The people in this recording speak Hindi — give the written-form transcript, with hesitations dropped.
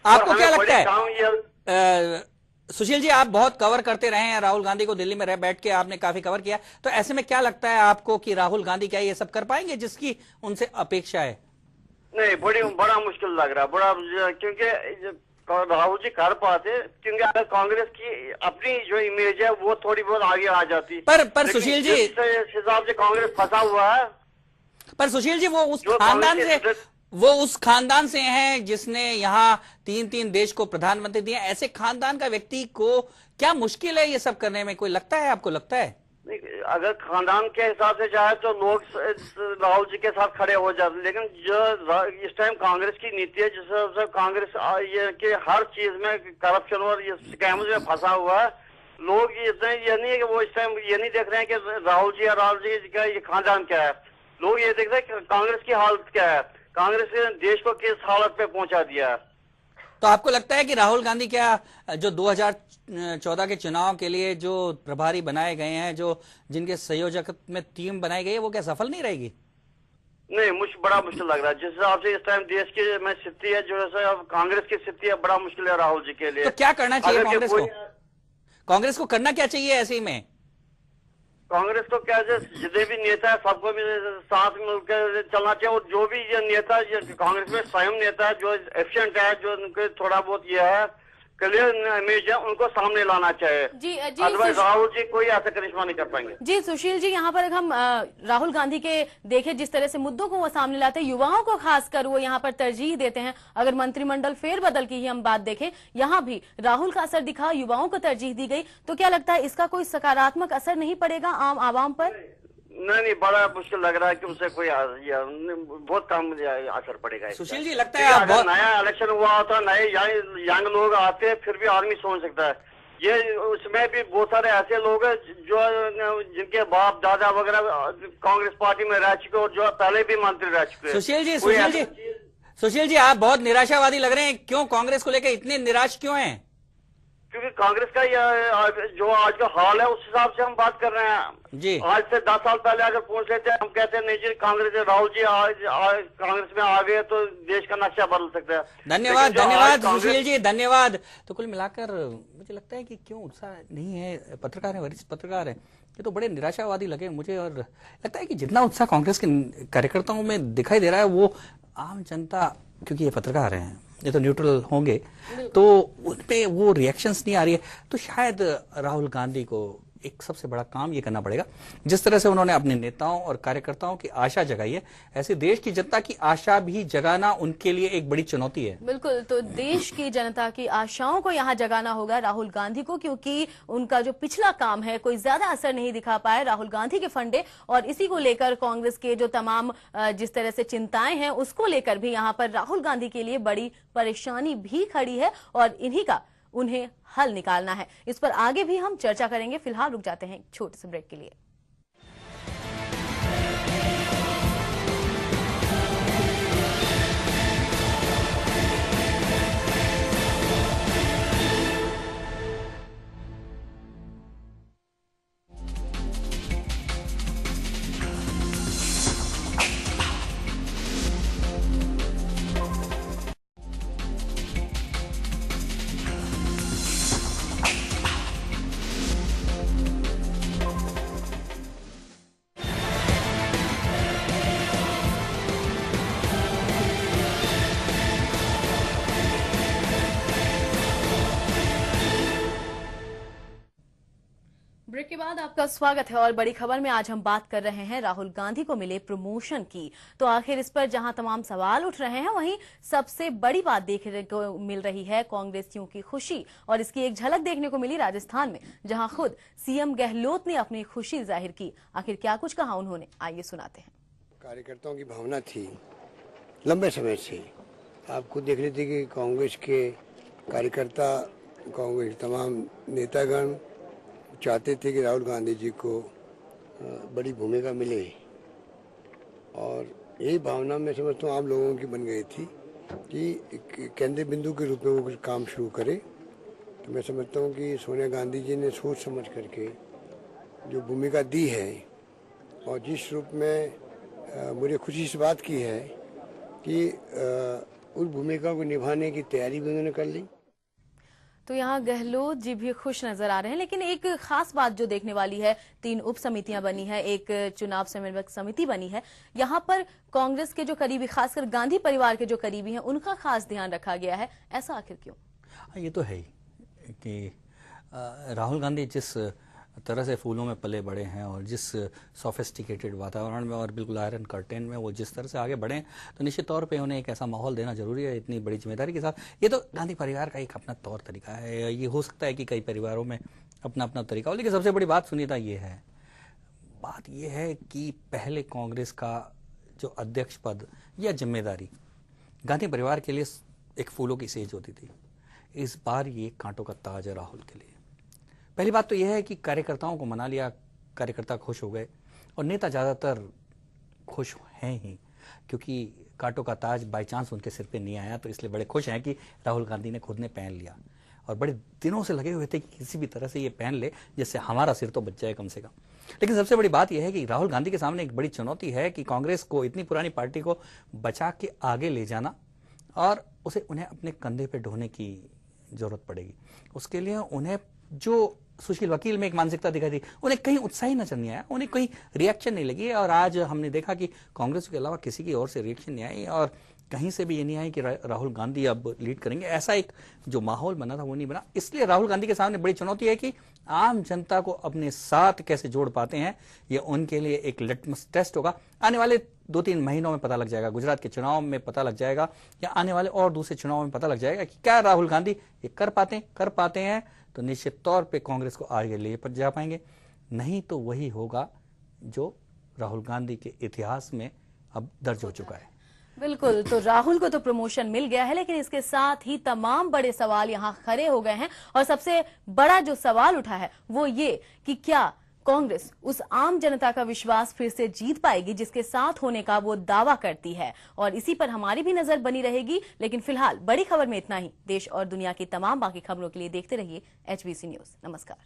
आपको क्या लगता है सुशील जी, आप बहुत कवर करते रहे हैं राहुल गांधी को, दिल्ली में रह बैठ के आपने काफी कवर किया, तो ऐसे में क्या लगता है आपको कि राहुल गांधी क्या ये सब कर पाएंगे जिसकी उनसे अपेक्षा है? नहीं, बड़ा मुश्किल लग रहा है, क्योंकि राहुल जी कर पाते, क्योंकि अगर कांग्रेस की अपनी जो इमेज है वो थोड़ी बहुत आगे आ जाती। पर सुशील जी, जिस हिसाब से कांग्रेस फंसा हुआ है, पर सुशील जी वो उस खानदान से हैं जिसने यहाँ 3-3 देश को प्रधानमंत्री दिए। ऐसे खानदान का व्यक्ति को क्या मुश्किल है ये सब करने में? कोई लगता है, आपको लगता है? अगर खानदान के हिसाब से चाहे तो लोग राहुल जी के साथ खड़े हो जाते, लेकिन जो इस टाइम कांग्रेस की नीति है, जिस हिसाब से कांग्रेस ये कि हर चीज में करप्शन और ये स्कैम्स में फंसा हुआ है, लोग ये नहीं है कि वो इस टाइम ये नहीं देख रहे हैं कि राहुल जी का ये खानदान क्या है। लोग ये देख रहे हैं कि कांग्रेस की हालत क्या है, कांग्रेस ने देश को किस हालत पे पहुंचा दिया है। तो आपको लगता है कि राहुल गांधी क्या जो 2014 के चुनाव के लिए जो प्रभारी बनाए गए हैं, जो जिनके संयोजक में टीम बनाई गई है, वो क्या सफल नहीं रहेगी? नहीं, बड़ा मुश्किल लग रहा है जिस हिसाब से इस टाइम देश की में स्थिति है, जो है अब कांग्रेस की स्थिति है, बड़ा मुश्किल है राहुल जी के लिए। तो क्या करना चाहिए कांग्रेस को करना क्या चाहिए ऐसे में? कांग्रेस को क्या, जितने भी नेता है सबको भी साथ मिलकर चलना चाहिए, और जो भी ये नेता कांग्रेस में स्वयं नेता है जो एफिशिएंट है, जो उनके थोड़ा बहुत ये है क्लियर इमेज है, उनको सामने लाना चाहिए। जी अदरवाइज राहुल जी कोई ऐसा करिश्मा नहीं कर पाएंगे। जी सुशील जी, यहाँ पर हम राहुल गांधी के देखें जिस तरह से मुद्दों को वो सामने लाते हैं, युवाओं को खासकर वो यहाँ पर तरजीह देते हैं। अगर मंत्रिमंडल फेरबदल की ही हम बात देखें, यहाँ भी राहुल का असर दिखा, युवाओं को तरजीह दी गई, तो क्या लगता है इसका कोई सकारात्मक असर नहीं पड़ेगा आम आवाम पर? नहीं, बड़ा मुश्किल लग रहा है कि उससे कोई बहुत कम असर पड़ेगा। सुशील जी, लगता है अगर नया इलेक्शन हुआ होता, नए यंग लोग आते, फिर भी आदमी सोच सकता है। ये उसमें भी बहुत सारे ऐसे लोग हैं जो जिनके बाप दादा वगैरह कांग्रेस पार्टी में रह चुके और जो पहले भी मंत्री रह चुके हैं। सुशील जी, आप बहुत निराशावादी लग रहे हैं। क्यों कांग्रेस को लेकर इतने निराश क्यों हैं? क्योंकि कांग्रेस का जो आज का हाल है उस हिसाब से हम बात कर रहे हैं जी। आज से 10 साल पहले अगर पूछ लेते हैं, हम कहते हैं नहीं जी कांग्रेस, राहुल जी आज कांग्रेस में आ गए तो देश का नक्शा बदल सकता है। धन्यवाद सुशील जी, धन्यवाद। तो कुल मिलाकर मुझे लगता है कि क्यों उत्साह नहीं है, पत्रकार है, वरिष्ठ पत्रकार है, ये तो बड़े निराशावादी लगे मुझे। और लगता है कि जितना उत्साह कांग्रेस के कार्यकर्ताओं में दिखाई दे रहा है, वो आम जनता, क्योंकि ये पत्रकार हैं, ये तो न्यूट्रल होंगे, तो उनपे वो रिएक्शंस नहीं आ रही है। तो शायद राहुल गांधी को एक सबसे बड़ा काम ये करना पड़ेगा, जिस तरह से उन्होंने अपने नेताओं और कार्यकर्ताओं की आशा जगाई है, ऐसे देश की जनता की आशा भी जगाना उनके लिए एक बड़ी चुनौती है। बिल्कुल, तो देश की जनता की आशाओं को यहाँ जगाना होगा राहुल गांधी को, क्योंकि उनका जो पिछला काम है कोई ज्यादा असर नहीं दिखा पाए राहुल गांधी के फंडे, और इसी को लेकर कांग्रेस के जो तमाम जिस तरह से चिंताएं हैं उसको लेकर भी यहाँ पर राहुल गांधी के लिए बड़ी परेशानी भी खड़ी है, और इन्हीं का उन्हें हल निकालना है। इस पर आगे भी हम चर्चा करेंगे। फिलहाल रुक जाते हैं एक छोटे से ब्रेक के लिए। ब्रेक के बाद आपका स्वागत है, और बड़ी खबर में आज हम बात कर रहे हैं राहुल गांधी को मिले प्रमोशन की। तो आखिर इस पर जहां तमाम सवाल उठ रहे हैं, वहीं सबसे बड़ी बात देखने को मिल रही है कांग्रेसियों की खुशी, और इसकी एक झलक देखने को मिली राजस्थान में, जहां खुद सीएम गहलोत ने अपनी खुशी जाहिर की। आखिर क्या कुछ कहा उन्होंने, आइए सुनाते हैं। कार्यकर्ताओं की भावना थी लंबे समय से, आप खुद देख रहे थे कि कांग्रेस के कार्यकर्ता, कांग्रेस तमाम नेतागण चाहते थे कि राहुल गांधी जी को बड़ी भूमिका मिले, और यही भावना मैं समझता हूँ आम लोगों की बन गई थी कि केंद्र बिंदु के रूप में वो कुछ काम शुरू करे। तो मैं समझता हूँ कि सोनिया गांधी जी ने सोच समझ करके जो भूमिका दी है, और जिस रूप में मुझे खुशी इस बात की है कि उस भूमिका को निभाने की तैयारी भी उन्होंने कर ली। तो यहाँ गहलोत जी भी खुश नजर आ रहे हैं, लेकिन एक खास बात जो देखने वाली है, 3 उप समितियां बनी है, एक चुनाव समन्वयक समिति बनी है। यहाँ पर कांग्रेस के जो करीबी, खासकर गांधी परिवार के जो करीबी हैं, उनका खास ध्यान रखा गया है। ऐसा आखिर क्यों? ये तो है ही कि राहुल गांधी जिस तरह से फूलों में पले बड़े हैं और जिस सोफिस्टिकेटेड वातावरण में और बिल्कुल आयरन कर्टेन में वो जिस तरह से आगे बढ़े हैं, तो निश्चित तौर पे उन्हें एक ऐसा माहौल देना जरूरी है इतनी बड़ी जिम्मेदारी के साथ। ये तो गांधी परिवार का एक अपना तौर तरीका है। ये हो सकता है कि कई परिवारों में अपना अपना तरीका हो, लेकिन सबसे बड़ी बात सुनीता बात ये है कि पहले कांग्रेस का जो अध्यक्ष पद या जिम्मेदारी गांधी परिवार के लिए एक फूलों की सेज होती थी। इस बार ये कांटों का ताज है राहुल के लिए। पहली बात तो यह है कि कार्यकर्ताओं को मना लिया, कार्यकर्ता खुश हो गए और नेता ज़्यादातर खुश हैं ही, क्योंकि कांटों का ताज बाई चांस उनके सिर पे नहीं आया, तो इसलिए बड़े खुश हैं कि राहुल गांधी ने खुद ने पहन लिया और बड़े दिनों से लगे हुए थे कि किसी भी तरह से ये पहन ले जिससे हमारा सिर तो बच जाए कम से कम। लेकिन सबसे बड़ी बात यह है कि राहुल गांधी के सामने एक बड़ी चुनौती है कि कांग्रेस को, इतनी पुरानी पार्टी को बचा के आगे ले जाना और उन्हें अपने कंधे पे ढोने की जरूरत पड़ेगी। उसके लिए उन्हें जो सुशील वकील में एक मानसिकता दिखाई दी, उन्हें कहीं उत्साही नजर नहीं आया, उन्हें कहीं रिएक्शन नहीं लगी। और आज हमने देखा कि कांग्रेस के अलावा किसी की ओर से रिएक्शन नहीं आई और कहीं से भी ये नहीं आई कि राहुल गांधी अब लीड करेंगे। ऐसा एक जो माहौल बना था वो नहीं बना। इसलिए राहुल गांधी के सामने बड़ी चुनौती है कि आम जनता को अपने साथ कैसे जोड़ पाते हैं। ये उनके लिए एक लिटमस टेस्ट होगा। आने वाले 2-3 महीनों में पता लग जाएगा, गुजरात के चुनाव में पता लग जाएगा या आने वाले और दूसरे चुनाव में पता लग जाएगा कि क्या राहुल गांधी ये कर पाते हैं तो निश्चित तौर पे कांग्रेस को आगे ले जा पाएंगे। नहीं तो वही होगा जो राहुल गांधी के इतिहास में अब दर्ज हो चुका है। बिल्कुल, तो राहुल को तो प्रमोशन मिल गया है, लेकिन इसके साथ ही तमाम बड़े सवाल यहाँ खड़े हो गए हैं। और सबसे बड़ा जो सवाल उठा है वो ये कि क्या कांग्रेस उस आम जनता का विश्वास फिर से जीत पाएगी जिसके साथ होने का वो दावा करती है। और इसी पर हमारी भी नजर बनी रहेगी। लेकिन फिलहाल बड़ी खबर में इतना ही। देश और दुनिया की तमाम बाकी खबरों के लिए देखते रहिए HBC न्यूज। नमस्कार।